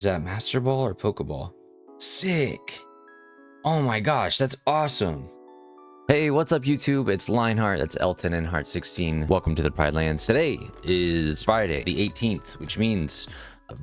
Is that Master Ball or Pokeball? Sick. Oh my gosh, that's awesome. Hey, what's up YouTube? It's Lionheart, that's Elton and Heart16. Welcome to the Pride Lands. Today is Friday, the 18th, which means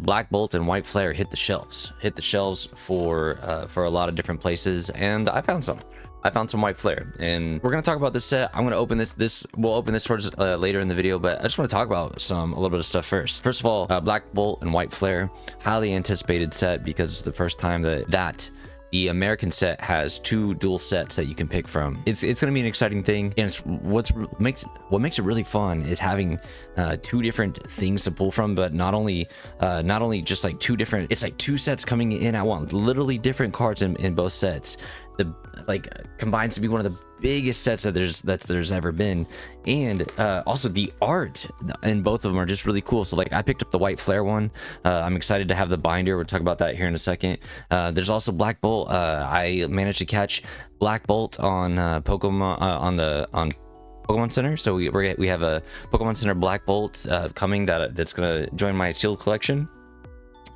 Black Bolt and White Flare hit the shelves. Hit the shelves for a lot of different places, and I found some. I found some White Flare, and we're gonna talk about this set. I'm gonna open this. We'll open this towards later in the video, but I just want to talk about a little bit of stuff first. First of all, Black Bolt and White Flare, highly anticipated set because it's the first time that the American set has two dual sets that you can pick from. It's gonna be an exciting thing, and what makes it really fun is having two different things to pull from, but not only just like two different. It's like two sets coming in at once, literally different cards in both sets. Combines to be one of the biggest sets that there's ever been, and also the art in both of them are just really cool. So like I picked up the White Flare one. I'm excited to have the binder. We'll talk about that here in a second. There's also Black Bolt. I managed to catch Black Bolt on Pokemon on Pokemon Center, so we have a Pokemon Center Black Bolt coming that's gonna join my sealed collection.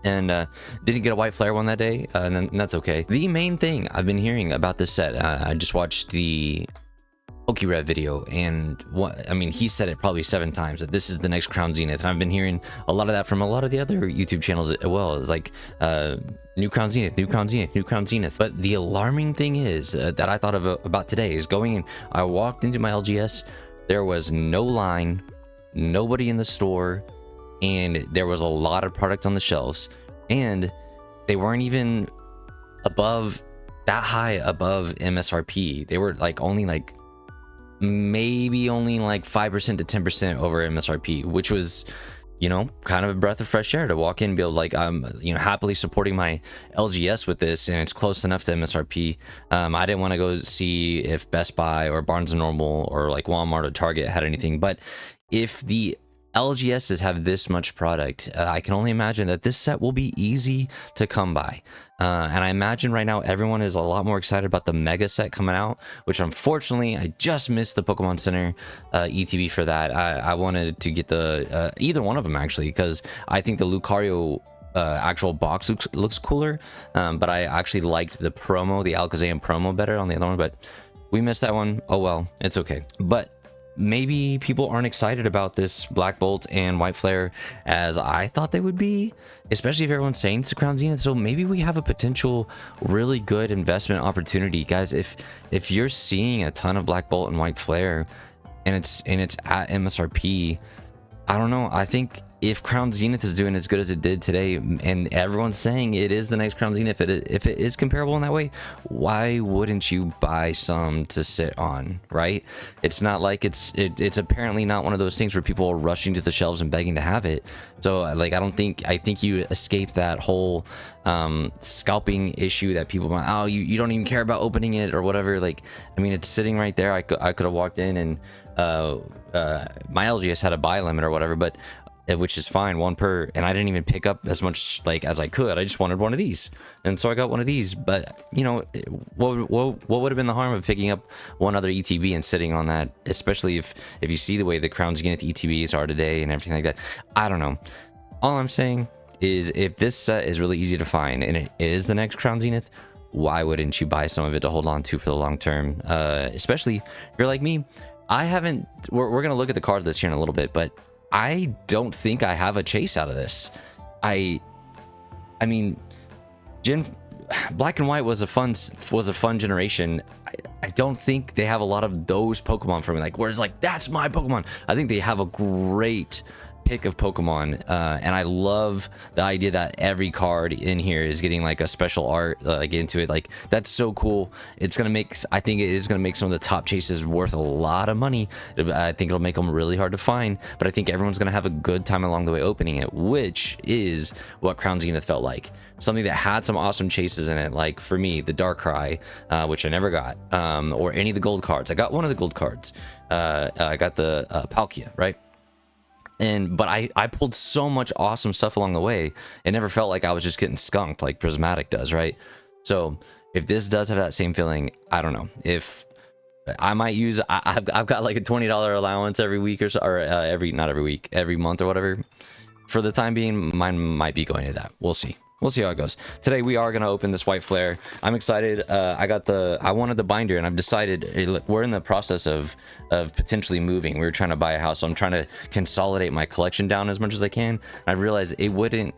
And didn't get a White Flare one that day, and that's okay. The main thing I've been hearing about this set, I just watched the PokeRev video, and he said it probably 7 times that this is the next Crown Zenith, and I've been hearing a lot of that from a lot of the other YouTube channels as well. It's like new Crown Zenith, new Crown Zenith, new Crown Zenith. But the alarming thing is that I thought about today is going in. I walked into my LGS, there was no line, nobody in the store, and there was a lot of product on the shelves, and they weren't even that high above MSRP. They were like maybe only 5% to 10% over MSRP, which was, kind of a breath of fresh air to walk in and be able, I'm happily supporting my LGS with this, and it's close enough to MSRP. I didn't want to go see if Best Buy or Barnes & Noble or Walmart or Target had anything, but if the LGSs have this much product, I can only imagine that this set will be easy to come by. And I imagine right now everyone is a lot more excited about the Mega set coming out, which unfortunately I just missed the Pokemon Center ETB for that. I wanted to get the either one of them actually, because I think the Lucario actual box looks cooler, but I actually liked the promo, the Alakazam promo, better on the other one, but we missed that one. Oh well, it's okay. But maybe people aren't excited about this Black Bolt and White Flare as I thought they would be, especially if everyone's saying it's a Crown Zenith. So maybe we have a potential really good investment opportunity, guys. If you're seeing a ton of Black Bolt and White Flare and it's at MSRP, I don't know. I think if Crown Zenith is doing as good as it did today, and everyone's saying it is the next Crown Zenith, if it is comparable in that way, why wouldn't you buy some to sit on, right? It's not like it's apparently not one of those things where people are rushing to the shelves and begging to have it. So I think you escape that whole scalping issue that people might, you don't even care about opening it or whatever. It's sitting right there. I could have walked in and my LGS had a buy limit or whatever, but which is fine, one per, and I didn't even pick up as much as I could. I just wanted one of these, and so I got one of these. But what would have been the harm of picking up one other ETB and sitting on that, especially if you see the way the Crown Zenith ETBs are today and everything like that? I don't know. All I'm saying is, if this set is really easy to find and it is the next Crown Zenith, why wouldn't you buy some of it to hold on to for the long term? Especially if you're like me. We're gonna look at the card list here in a little bit, but I don't think I have a chase out of this. I mean, Black and White was a fun generation. I don't think they have a lot of those Pokemon for me, where it's that's my Pokemon. I think they have a great pick of Pokemon, and I love the idea that every card in here is getting a special art into it. That's so cool. I think it is gonna make some of the top chases worth a lot of money. I think it'll make them really hard to find, but I think everyone's gonna have a good time along the way opening it, which is what Crown Zenith felt like. Something that had some awesome chases in it, like for me, the Darkrai, which I never got, or any of the gold cards. I got one of the gold cards. I got the Palkia, right? But I pulled so much awesome stuff along the way. It never felt like I was just getting skunked like Prismatic does, right? So if this does have that same feeling, I don't know. If I might use, I've got a $20 allowance every week or so, or not every week, every month or whatever. For the time being, mine might be going to that. We'll see. we'll see how it goes. Today we are gonna open this white flare. I'm excited. I wanted the binder, and I've decided. Hey, look, we're in the process of potentially moving. We were trying to buy a house, so I'm trying to consolidate my collection down as much as I can. I realized it wouldn't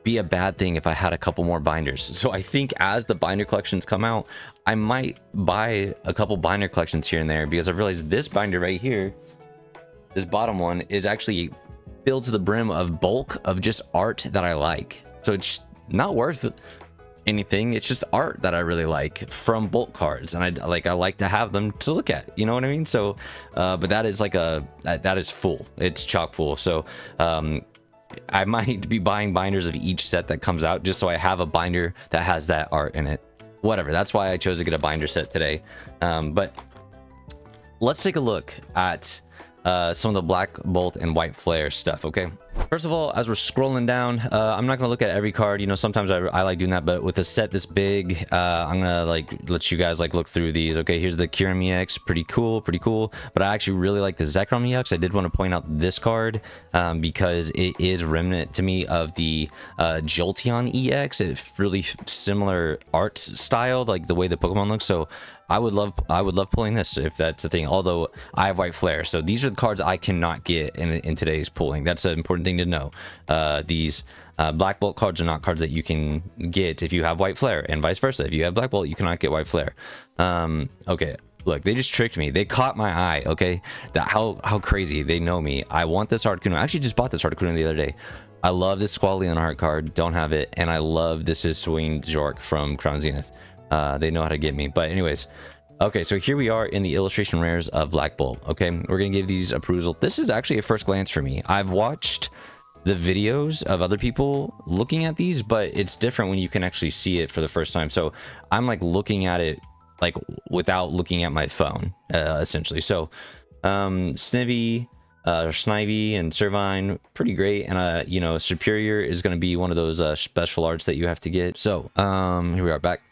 be a bad thing if I had a couple more binders. So I think as the binder collections come out, I might buy a couple binder collections here and there, because I've realized this binder right here, this bottom one, is actually filled to the brim of bulk of just art that I like. So it's not worth anything. It's just art that I really like from bulk cards, and I like to have them to look at. You know what I mean? So, but that is like that is full. It's chock full. So, I might be buying binders of each set that comes out, just so I have a binder that has that art in it. Whatever. That's why I chose to get a binder set today. But let's take a look at some of the Black Bolt and White Flare stuff, okay? First of all, as we're scrolling down, I'm not gonna look at every card. You know, sometimes I like doing that, but with a set this big, I'm gonna like let you guys like look through these. Okay, here's the Kyurem EX, pretty cool. But I actually really like the Zekrom EX. I did want to point out this card because it is remnant to me of the Jolteon EX. It's really similar art style, like the way the Pokemon looks. So I would love pulling this if that's the thing. Although I have White Flare, so these are the cards I cannot get in today's pulling. That's an important thing to know. These Black Bolt cards are not cards that you can get if you have White Flare, and vice versa. If you have Black Bolt, you cannot get White Flare. Okay, look, they just tricked me. They caught my eye. Okay, how crazy. They know me. I want this Articuno. I actually just bought this Articuno the other day. I love this Squall Art card. Don't have it, and I love this is Swing Jork from Crown Zenith. They know how to get me. But anyways, okay, so here we are in the illustration rares of Black Bolt. Okay, we're gonna give these a perusal. This is actually a first glance for me. I've watched the videos of other people looking at these, but it's different when you can actually see it for the first time. So I'm like looking at it like without looking at my phone, essentially. So Snivy, Snivy and Servine, pretty great. And you know, Superior is going to be one of those special arts that you have to get. So here we are back.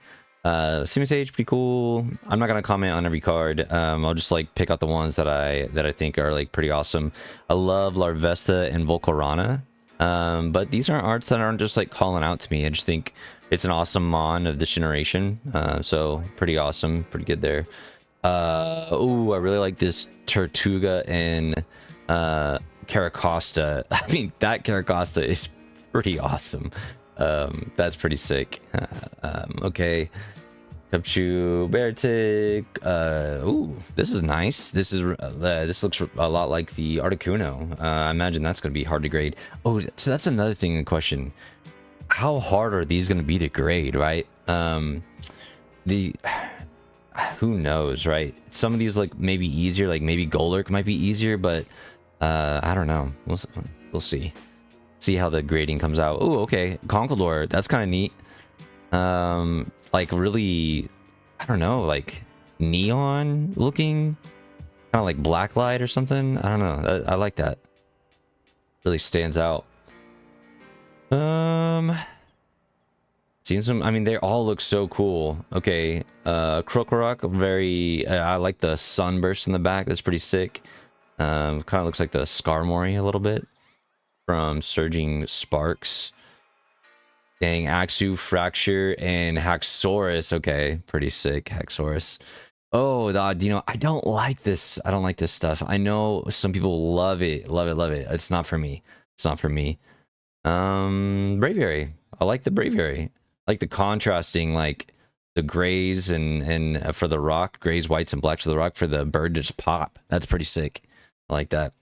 Simisage, pretty cool. I'm not gonna comment on every card. I'll just like pick out the ones that I think are like pretty awesome. I love Larvesta and Volcarona, but these aren't arts that aren't just like calling out to me. I just think it's an awesome mon of this generation. So pretty awesome, pretty good there. Ooh, I really like this Tortuga and Caracosta. I mean, that Caracosta is pretty awesome. That's pretty sick. Okay, Capchu, Beartic. Ooh, this is nice. This looks a lot like the Articuno. I imagine that's gonna be hard to grade. Oh, so that's another thing in question. How hard are these gonna be to grade, right? Who knows, right? Some of these like maybe easier, like maybe Golurk might be easier, but I don't know. We'll see. See how the grading comes out. Oh, okay, Conkeldurr, that's kind of neat. Like really, I don't know, like neon looking, kind of like blacklight or something. I don't know. I like that. Really stands out. Seeing some, I mean, they all look so cool. Okay, Krokorok, very, I like the sunburst in the back. That's pretty sick. Kind of looks like the Skarmory a little bit from Surging Sparks. Dang, Axew, Fracture, and Haxorus. Okay, pretty sick, Haxorus. Oh, you know, I don't like this. I don't like this stuff. I know some people love it, love it, love it. It's not for me. It's not for me. Braviary. I like the Braviary. I like the contrasting, like the grays and for the rock, grays, whites, and blacks for the rock, for the bird to just pop. That's pretty sick. I like that.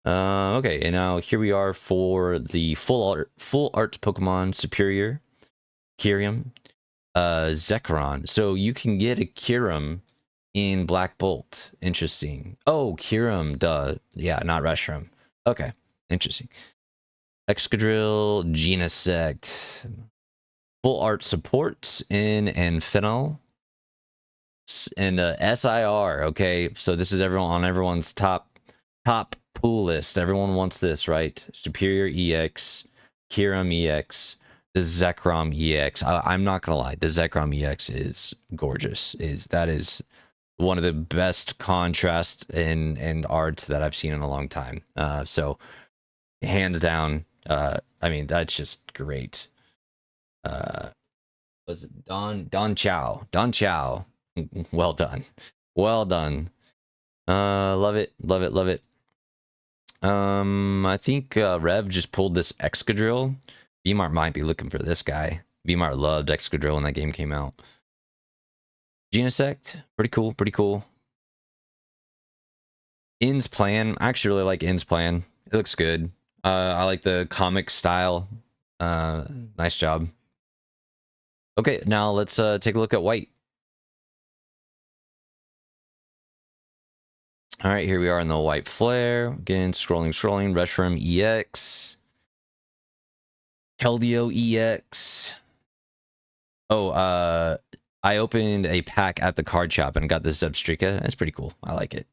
Okay, and now here we are for the full art Pokemon Superior, Kyurem, Zekrom. So you can get a Kyurem in Black Bolt. Interesting. Oh, Kyurem, duh. Yeah, not Reshiram. Okay, interesting. Excadrill, Genesect. Full art supports in and Fennel. And SIR, okay, so this is everyone's top pool list. Everyone wants this, right? Superior EX, Kyurem EX, the Zekrom EX. I'm not gonna lie, the Zekrom EX is gorgeous. That is one of the best contrast and art that I've seen in a long time. So hands down, I mean, that's just great. Was it Don Chow? Don Chow. Well done. Well done. Love it. Love it. Love it. I think Rev just pulled this Excadrill. Bmart might be looking for this guy. Bmart loved Excadrill when that game came out. Genesect, pretty cool, pretty cool. In's plan, I actually really like In's plan. It looks good. I like the comic style. Nice job. Okay, now let's take a look at white. All right, here we are in the white flare. Again, scrolling. Reshiram EX. Keldeo EX. Oh, I opened a pack at the card shop and got this Zebstrika. That's pretty cool. I like it.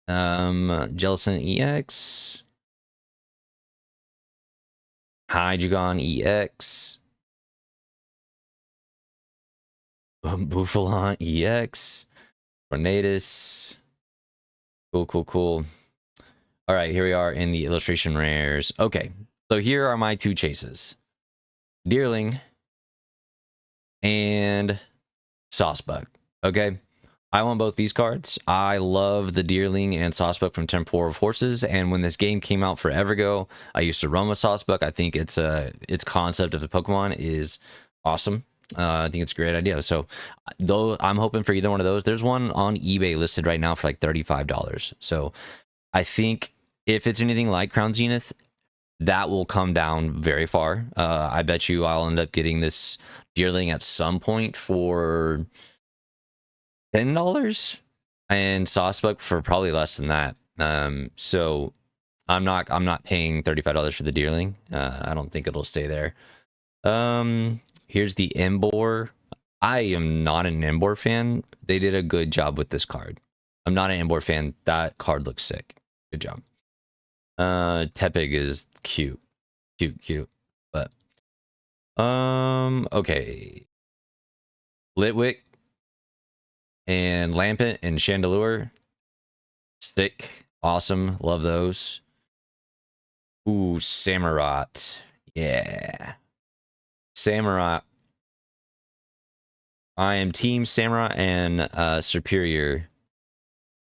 Jellicent EX. Hydreigon EX. Buffalon EX. Tornadus. Cool. All right, here we are in the illustration rares. Okay, so here are my two chases. Deerling and Saucebuck. Okay, I want both these cards. I love the Deerling and Saucebuck from Temporal Forces, and when this game came out forever ago, I used to run with Saucebuck. I think its concept of the Pokemon is awesome. I think it's a great idea. So, though I'm hoping for either one of those. There's one on eBay listed right now for like $35. So, I think if it's anything like Crown Zenith, that will come down very far. I bet you I'll end up getting this Deerling at some point for $10 and Saucebuck for probably less than that. So I'm not paying $35 for the Deerling. I don't think it'll stay there. Here's the Emboar. I am not an Emboar fan. They did a good job with this card. I'm not an Emboar fan. That card looks sick. Good job. Tepig is cute. But okay. Litwick and Lampent and Chandelure. Stick. Awesome. Love those. Ooh, Samurott. Yeah. Samurott. I am Team Samurott and Superior.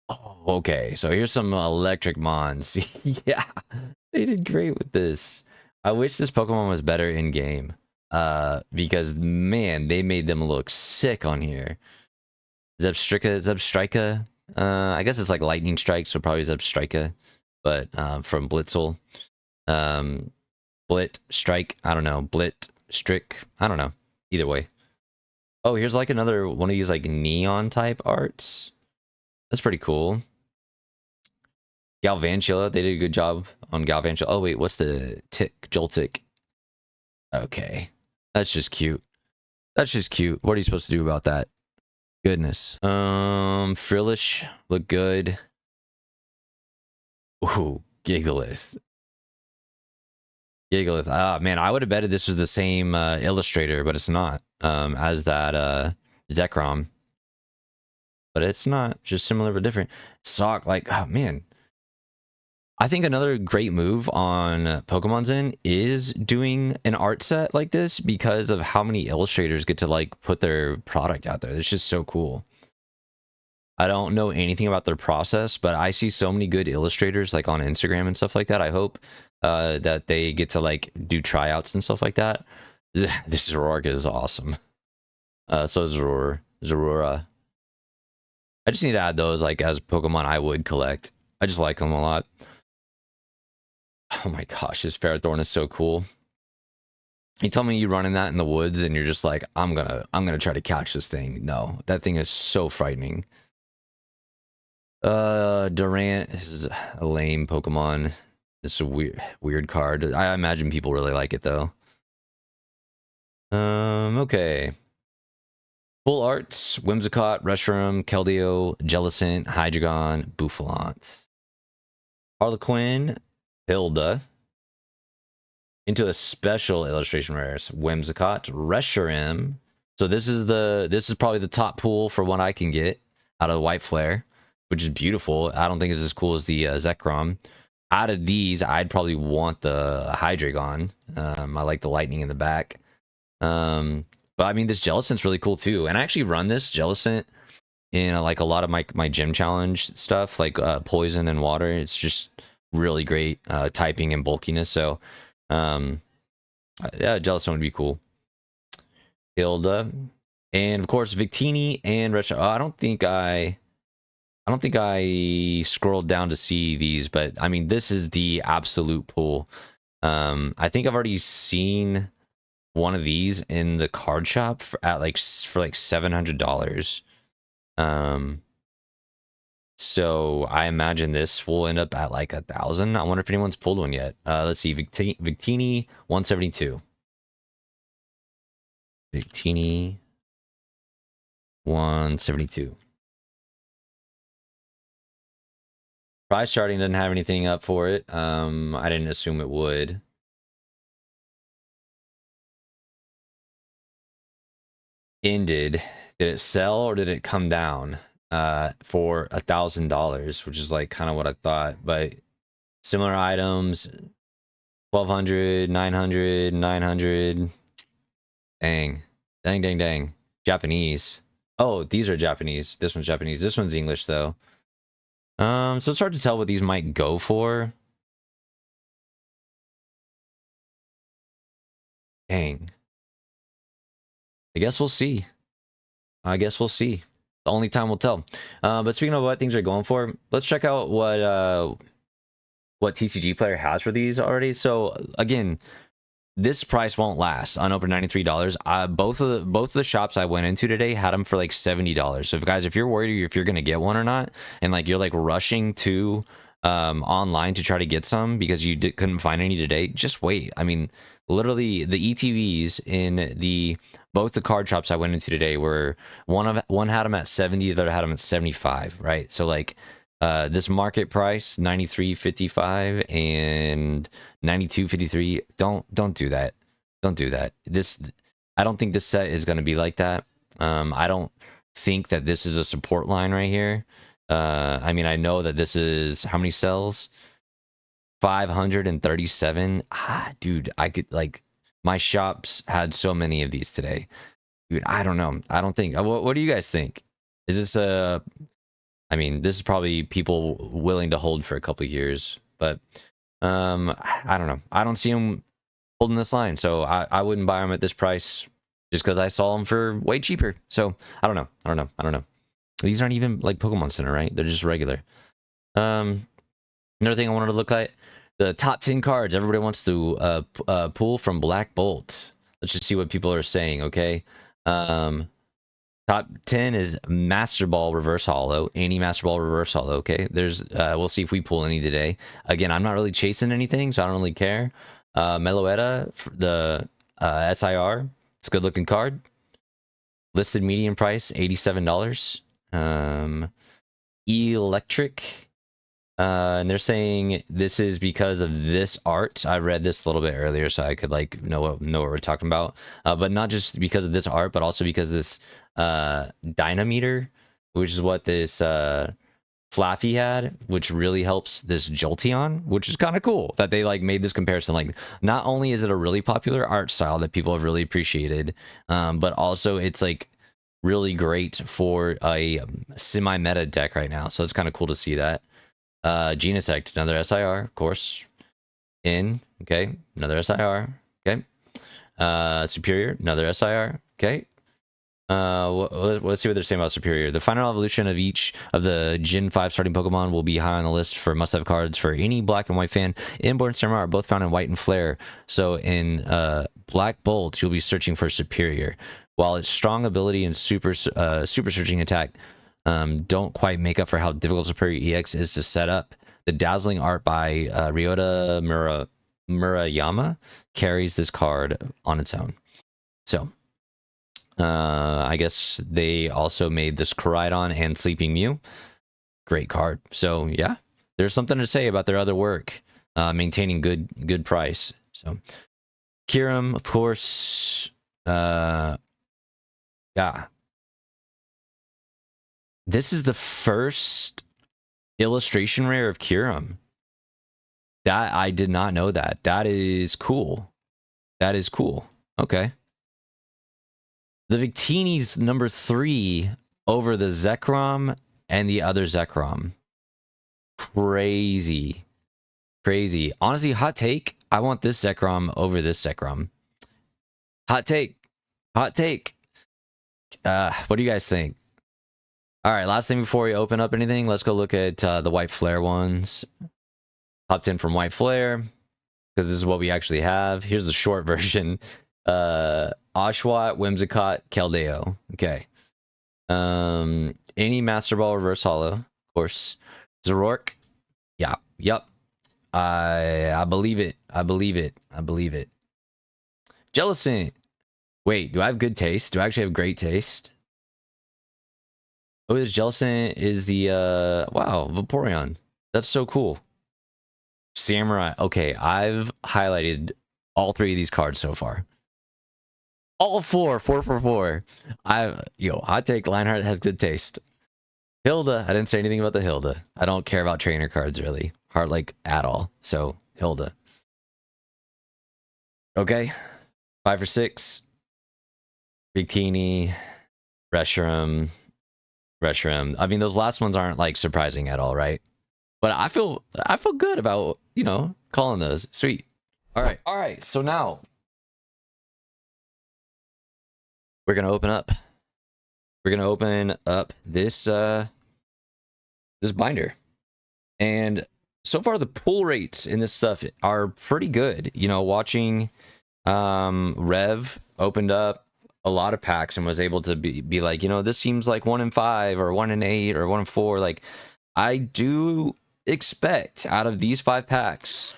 Oh, okay. So here's some electric mons. Yeah, they did great with this. I wish this Pokemon was better in game. Because man, they made them look sick on here. Zebstrika. I guess it's like Lightning Strike, so probably Zebstrika, but from Blitzel. Blit Strike. I don't know. Blit Strick. I don't know. Either way. Oh, here's like another one of these like neon type arts. That's pretty cool. Galvantula, they did a good job on Galvantula. Oh wait, what's the tick? Joltik. Okay, that's just cute. That's just cute. What are you supposed to do about that? Goodness. Frillish look good. Ooh, Gigalith. Ah, man, I would have betted this was the same illustrator, but it's not. As that Zekrom. But it's not. Just similar but different. Sock, like, oh man. I think another great move on Pokemon Zen is doing an art set like this because of how many illustrators get to like put their product out there. It's just so cool. I don't know anything about their process, but I see so many good illustrators like on Instagram and stuff like that. I hope that they get to like do tryouts and stuff like that. This Zoroark is awesome. So Zorora. I just need to add those like as Pokemon I would collect. I just like them a lot. Oh my gosh, this Ferrothorn is so cool. You tell me you running that in the woods and you're just like, I'm gonna try to catch this thing. No, that thing is so frightening. Durant is a lame Pokemon. It's a weird card. I imagine people really like it though. Okay. Full arts, Whimsicott, Reshiram, Keldeo, Jellicent, Hydreigon, Buffalon. Harlequin, Hilda. Into a special illustration rares. Whimsicott, Reshiram. So this is probably the top pool for what I can get out of the White Flare, which is beautiful. I don't think it's as cool as the Zekrom. out of these, I'd probably want the Hydreigon. I like the lightning in the back. But I mean, this Jellicent's really cool too. And I actually run this Jellicent in like a lot of my gym challenge stuff, like poison and water. It's just really great typing and bulkiness. So yeah, Jellicent would be cool. Hilda, and of course Victini and Retro. I don't think I scrolled down to see these, but I mean, this is the absolute pull. I think I've already seen one of these in the card shop for like $700. So I imagine this will end up at like 1,000. I wonder if anyone's pulled one yet. Let's see, Victini 172. Victini 172. Price charting doesn't have anything up for it. I didn't assume it would. Ended. Did it sell or did it come down? For $1,000, which is like kind of what I thought. But similar items, 1,200, 900, 900. Dang, dang, dang, dang. Japanese. Oh, these are Japanese. This one's Japanese. This one's English though. So it's hard to tell what these might go for. Dang. I guess we'll see. I guess we'll see. The only time will tell. But speaking of what things are going for, let's check out what TCG Player has for these already. So again, this price won't last. Unopened $93. Both of the shops I went into today had them for like $70. So if you're worried if you're gonna get one or not, and like you're like rushing to online to try to get some because you couldn't find any today, just wait. I mean, literally the ETVs in both the card shops I went into today were one had them at 70, the other had them at 75, right? So like this market price 93.55 and 92.53, don't do that. Don't do that. I don't think this set is going to be like that. I don't think that this is a support line right here. I mean, I know that this is how many cells? 537. Dude, I could like my shops had so many of these today. Dude, I don't know. I don't think. What do you guys think? Is this I mean, this is probably people willing to hold for a couple of years, but I don't know. I don't see them holding this line, so I wouldn't buy them at this price just because I saw them for way cheaper. So I don't know. These aren't even like Pokemon Center, right? They're just regular. Another thing I wanted to look at, the top 10 cards everybody wants to pull from Black Bolt. Let's just see what people are saying, okay? Top 10 is Master Ball Reverse Holo, any Master Ball Reverse Holo, okay? We'll see if we pull any today. Again, I'm not really chasing anything, so I don't really care. Meloetta, the SIR, it's a good looking card. Listed median price, $87. Electric, and they're saying this is because of this art. I read this a little bit earlier so I could like know what we're talking about, but not just because of this art, but also because this Dynameter, which is what this Flaffy had, which really helps this Jolteon, which is kind of cool that they like made this comparison. Like, not only is it a really popular art style that people have really appreciated, but also it's like really great for a semi-meta deck right now. So it's kind of cool to see that. Genesect, another SIR, of course. Okay, another SIR. Okay. Superior, another SIR. Okay. Let's see what they're saying about Superior. The final evolution of each of the Gen 5 starting Pokemon will be high on the list for must-have cards for any black and white fan. Inborn Samurai are both found in White and Flare. So in Black Bolt, you'll be searching for Superior. While its strong ability and super searching attack don't quite make up for how difficult Superior EX is to set up, the dazzling art by Ryota Murayama carries this card on its own. So I guess they also made this Koraidon and Sleeping Mew. Great card. So yeah, there's something to say about their other work, maintaining good price. So Kyurem, of course. Yeah. This is the first illustration rare of Kyurem. That I did not know that. That is cool. That is cool. Okay. The Victini's number 3 over the Zekrom and the other Zekrom. Crazy. Crazy. Honestly, hot take. I want this Zekrom over this Zekrom. Hot take. Hot take. What do you guys think? All right, last thing before we open up anything, let's go look at the White Flare ones. Top 10 from White Flare, because this is what we actually have. Here's the short version. Oshawott, Whimsicott, Keldeo. Okay. Any Master Ball Reverse Hollow, of course. Zoroark. Yeah. Yep. I believe it. I believe it. I believe it. Jellicent. Wait, do I have good taste? Do I actually have great taste? Oh, this Jellicent is the wow, Vaporeon. That's so cool. Samurai. Okay, I've highlighted all 3 of these cards so far. All 4 for 4. Hot take, Lionheart has good taste. Hilda, I didn't say anything about the Hilda. I don't care about trainer cards really. Hard like at all. So Hilda. Okay. 5 for 6. Victini, Reshiram. I mean, those last ones aren't like surprising at all, right? But I feel good about, calling those. Sweet. All right. So now we're gonna open up. We're gonna open up this this binder, and so far the pull rates in this stuff are pretty good. Watching Rev opened up a lot of packs and was able to be like, this seems like 1 in 5 or 1 in 8 or 1 in 4. Like, I do expect out of these 5 packs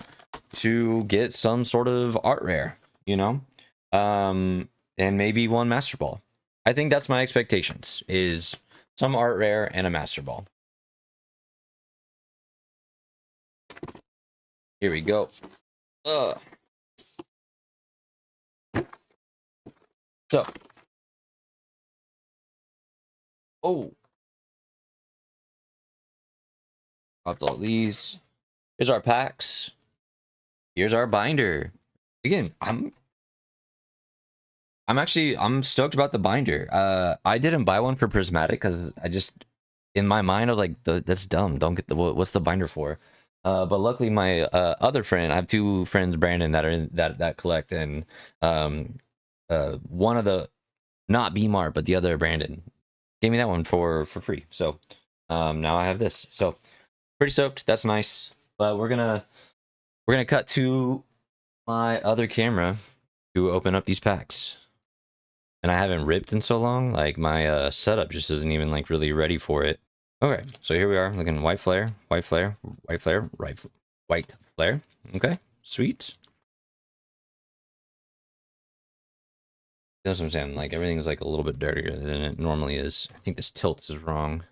to get some sort of art rare, and maybe 1 Master Ball. I think that's my expectations, is some art rare and a Master Ball. Here we go. So, dropped all these. Here's our packs. Here's our binder. Again, I'm stoked about the binder. I didn't buy one for Prismatic because I just, in my mind, I was like, that's dumb. Don't get what's the binder for? But luckily, my other friend, I have 2 friends, Brandon, that are in that collect, and one of the, not B-Mart, but the other Brandon, gave me that one for free. So now I have this. So pretty stoked. That's nice. But we're gonna cut to my other camera to open up these packs. And I haven't ripped in so long. Like, my setup just isn't even like really ready for it. Okay, so here we are looking White Flare, White Flare, White Flare, White Flare. Okay, sweet. That's what I'm saying. Like, everything's like a little bit dirtier than it normally is. I think this tilt is wrong.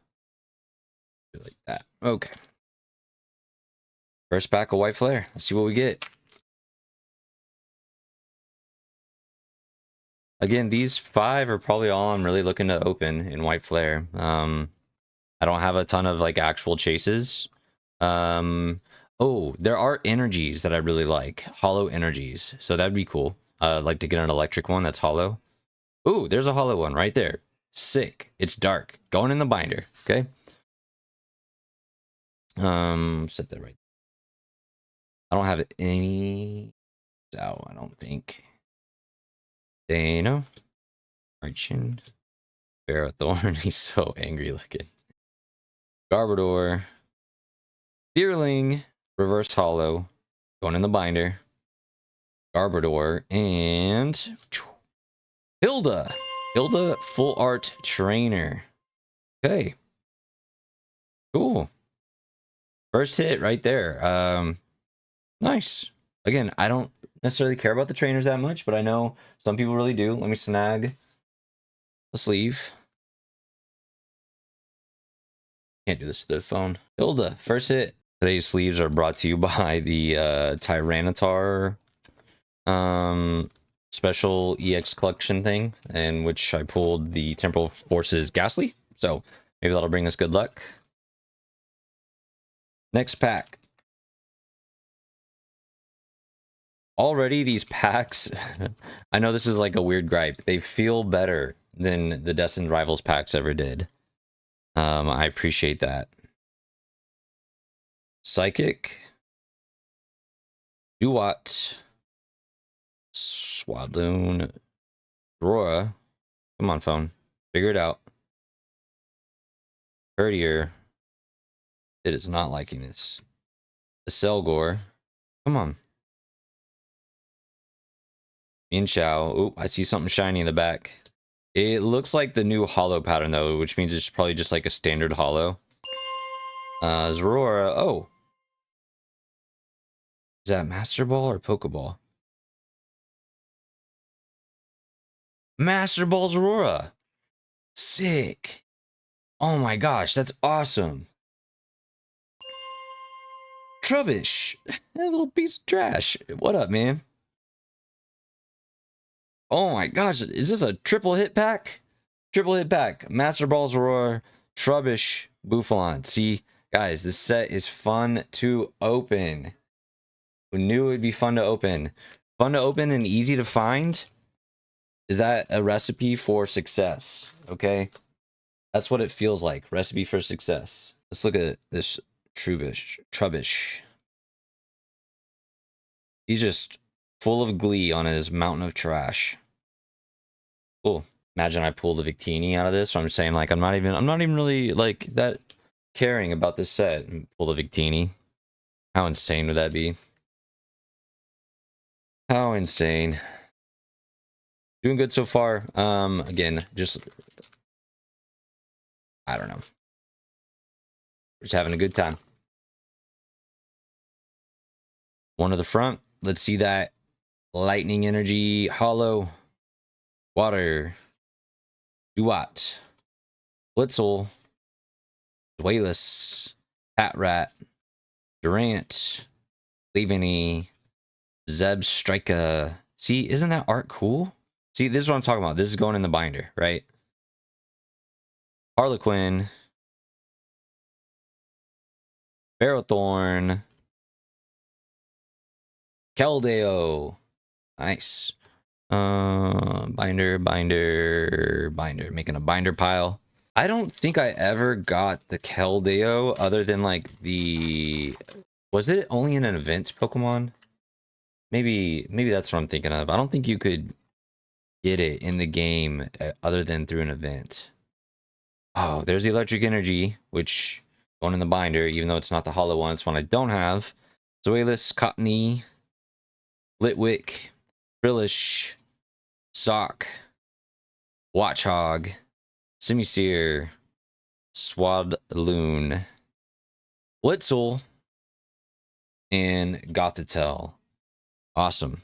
Like that. Okay. First pack of White Flare. Let's see what we get. Again, these 5 are probably all I'm really looking to open in White Flare. I don't have a ton of like actual chases. Oh, there are energies that I really like. Hollow energies. So that'd be cool. I'd like to get an electric one that's hollow. Ooh, there's a hollow one right there. Sick. It's dark. Going in the binder. Okay. Set that right. I don't have any. So I don't think. Dano. Archin. Ferrothorn. He's so angry looking. Garbodor. Deerling. Reverse hollow. Going in the binder. Garbodor. And Hilda. Hilda full art trainer. Okay. Cool. First hit right there. Nice. Again, I don't necessarily care about the trainers that much, but I know some people really do. Let me snag the sleeve. Can't do this to the phone. Hilda, first hit. Today's sleeves are brought to you by the Tyranitar special EX collection thing, in which I pulled the Temporal Forces Ghastly. So maybe that'll bring us good luck. Next pack. Already these packs, I know this is like a weird gripe. They feel better than the Destined Rivals packs ever did. I appreciate that. Psychic. Duat. Swadloon. Aurora. Come on, phone. Figure it out. Courtier. It is not liking this. The Selgor. Come on. Inshao. Oop, I see something shiny in the back. It looks like the new hollow pattern though, which means it's probably just like a standard hollow. Zorora. Oh. Is that Master Ball or Pokeball? Master Ball Zorora. Sick. Oh my gosh, that's awesome. Trubbish. That little piece of trash. What up, man? Oh my gosh, is this a triple hit pack? Triple hit pack. Master Ball's Roar, Trubbish, Buffalon. See, guys, this set is fun to open. Who knew it would be fun to open? Fun to open and easy to find? Is that a recipe for success? Okay? That's what it feels like. Recipe for success. Let's look at this Trubbish. He's just full of glee on his mountain of trash. Cool. Imagine I pull the Victini out of this. So I'm saying like I'm not even really like that caring about this set and pull the Victini. How insane would that be? How insane. Doing good so far. Again, just I don't know. Just having a good time. One to the front. Let's see that lightning energy hollow. Water. Duat. Blitzel. Dwayless. Patrat. Durant. Leaveny. Zeb Strika. See, isn't that art cool? See, this is what I'm talking about. This is going in the binder, right? Harlequin. Ferrothorn. Keldeo. Nice. Binder. Making a binder pile. I don't think I ever got the Keldeo other than like the... Was it only in an event Pokemon? Maybe that's what I'm thinking of. I don't think you could get it in the game other than through an event. Oh, there's the electric energy, which going in the binder, even though it's not the hollow one. It's one I don't have. Zoelis, Cottony, Litwick, Frillish, Sock, Watchhog, Simisear, Swadloon, Blitzel, and Gothitelle. Awesome.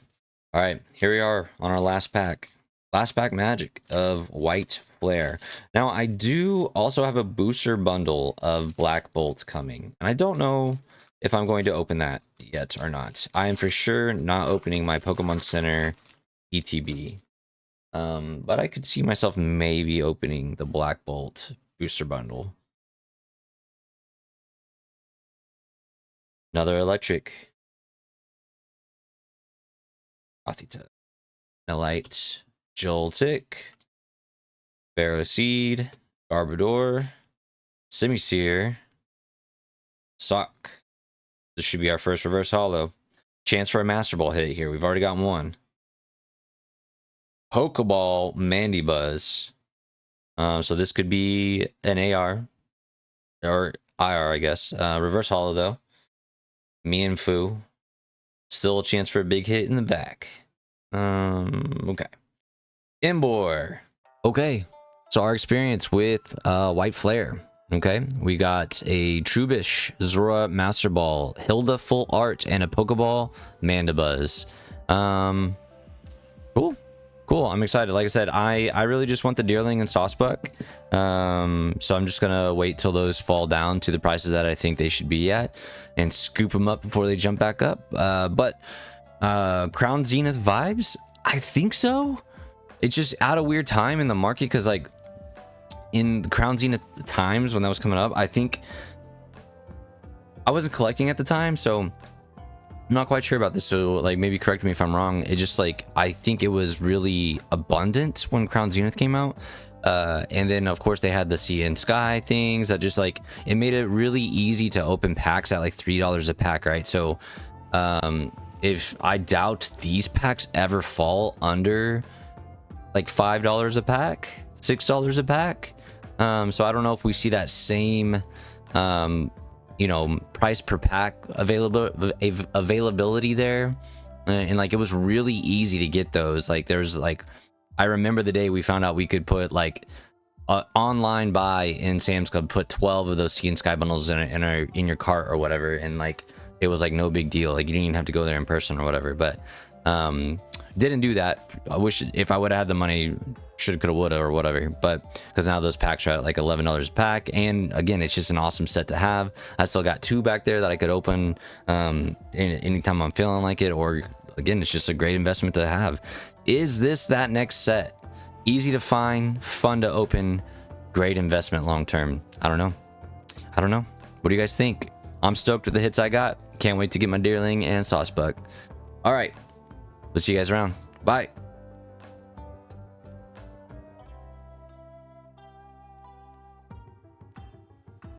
All right, here we are on our last pack. Last pack magic of White Flare. Now, I do also have a booster bundle of Black Bolt coming. And I don't know if I'm going to open that yet or not. I am for sure not opening my Pokemon Center ETB. But I could see myself maybe opening the Black Bolt booster bundle. Another electric. Gothita. Nellite. Joltik. Ferroseed. Garbodor. Simisear. Sock. This should be our first reverse hollow. Chance for a Master Ball hit here. We've already gotten one. Pokeball Mandibuzz. So this could be an AR. Or IR, I guess. Reverse hollow, though. Mienfoo. Still a chance for a big hit in the back. Okay. Embor. Okay. So our experience with White Flare. Okay. We got a Trubbish, Zora Master Ball, Hilda Full Art, and a Pokeball Mandibuzz. Cool. Cool. I'm excited. Like I said, I really just want the Deerling and Saucebuck. So I'm just gonna wait till those fall down to the prices that I think they should be at and scoop them up before they jump back up. But Crown Zenith vibes? I think so. It's just at a weird time in the market because like in the Crown Zenith times when that was coming up, I think I wasn't collecting at the time, so I'm not quite sure about this, so like maybe correct me if I'm wrong. It just like I think it was really abundant when Crown Zenith came out. And then of course they had the Sea and Sky things that just like it made it really easy to open packs at like $3 a pack, right? So if I doubt these packs ever fall under like $5 a pack, $6 a pack. So I don't know if we see that same you know, price per pack availability there. And like it was really easy to get those. Like there's like I remember the day we found out we could put like online buy in Sam's Club, put 12 of those Sea and Sky bundles in your cart or whatever, and like it was like no big deal. Like you didn't even have to go there in person or whatever. But didn't do that. I wish if I would have had the money, should, coulda, woulda, or whatever. But because now those packs are at like $11 a pack, and again, it's just an awesome set to have. I still got 2 back there that I could open anytime I'm feeling like it, or again, it's just a great investment to have. Is this that next set? Easy to find, fun to open, great investment long term. I don't know. What do you guys think? I'm stoked with the hits I got. Can't wait to get my Deerling and Saucebuck. All right, we'll see you guys around. Bye.